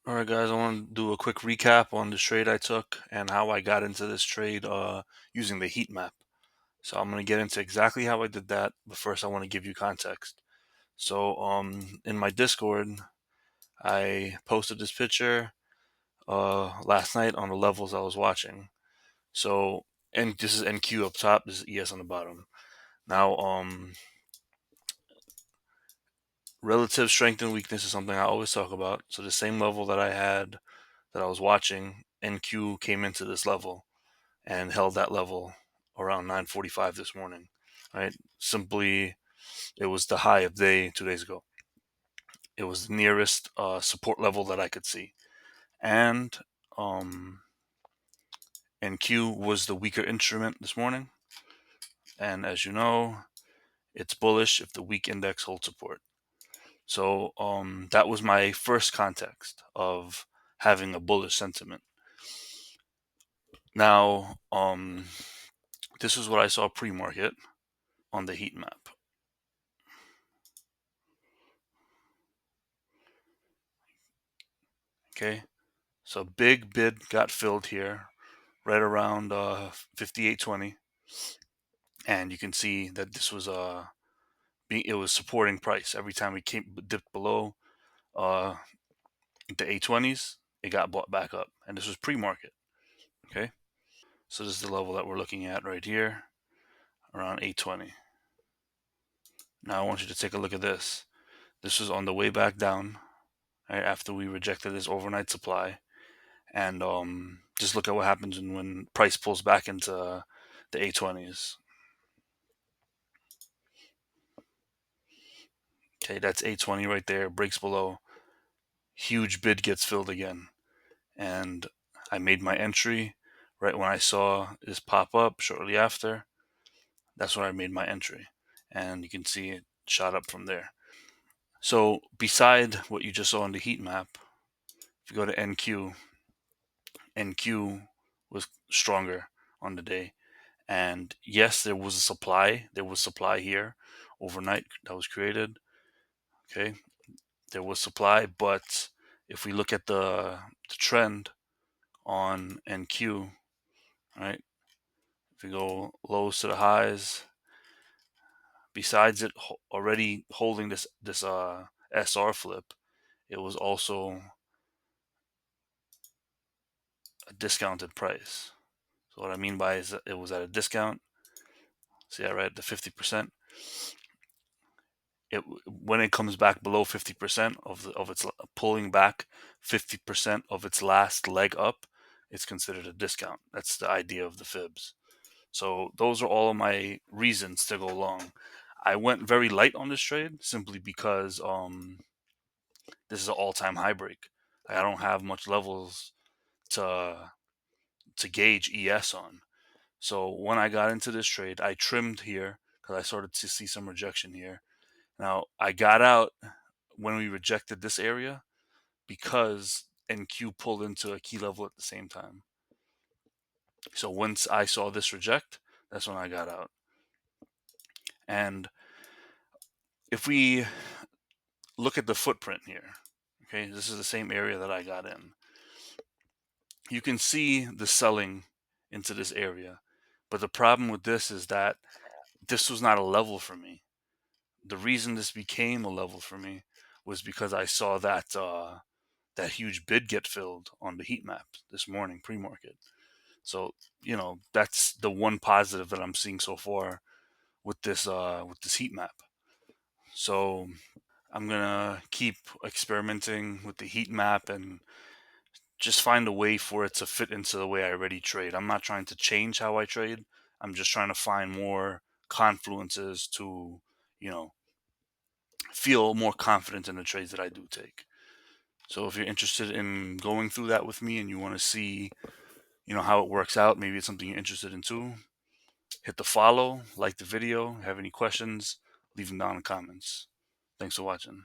All right, guys, I want to do a quick recap on the trade I took and how I got into this trade using the heat map. So I'm going to get into exactly how I did that, but first I want to give you context. So in my Discord, I posted this picture last night on the levels I was watching. So, and this is NQ up top, this is ES on the bottom. Now, relative strength and weakness is something I always talk about. So the same level that I had that I was watching, NQ came into this level and held that level around 9:45 this morning. Right? Simply, it was the high of day 2 days ago. It was the nearest support level that I could see, and um, NQ was the weaker instrument this morning. And as you know, it's bullish if the weak index holds support. So that was my first context of having a bullish sentiment. Now, this is what I saw pre-market on the heat map. Okay, so big bid got filled here right around 58.20, and you can see that this was it was supporting price every time we came dipped below uh, the 820s. It got bought back up, and this was pre-market. Okay, so this is the level that we're looking at right here, around 820. Now I want you to take a look at this. This was on the way back down, right after we rejected this overnight supply, and just look at what happens when price pulls back into the 820s. Okay, that's 820 right there, breaks below. Huge bid gets filled again. And I made my entry right when I saw this pop up shortly after. That's when I made my entry. And you can see it shot up from there. So, beside what you just saw on the heat map, if you go to NQ, NQ was stronger on the day. And yes, there was a supply. There was supply here overnight that was created. Okay, there was supply, but if we look at the trend on NQ, right? If we go lows to the highs, besides it already holding this SR flip, it was also a discounted price. So what I mean by is that it was at a discount. See that right? The 50%. It when it comes back below 50% of its pulling back 50% of its last leg up, it's considered a discount. That's the idea of the fibs. So those are all of my reasons to go long. I went very light on this trade simply because this is an all-time high break. I don't have much levels to gauge ES on. So when I got into this trade, I trimmed here because I started to see some rejection here. Now I got out when we rejected this area because NQ pulled into a key level at the same time. So once I saw this reject, that's when I got out. And if we look at the footprint here, okay, this is the same area that I got in. You can see the selling into this area. But the problem with this is that this was not a level for me. The reason this became a level for me was because I saw that huge bid get filled on the heat map this morning pre-market. So, that's the one positive that I'm seeing so far with this heat map. So I'm gonna keep experimenting with the heat map and just find a way for it to fit into the way I already trade. I'm not trying to change how I trade. I'm just trying to find more confluences to, you know, feel more confident in the trades that I do take. So if you're interested in going through that with me and you want to see, how it works out, maybe it's something you're interested in too, hit the follow, like the video, have any questions, leave them down in the comments. Thanks for watching.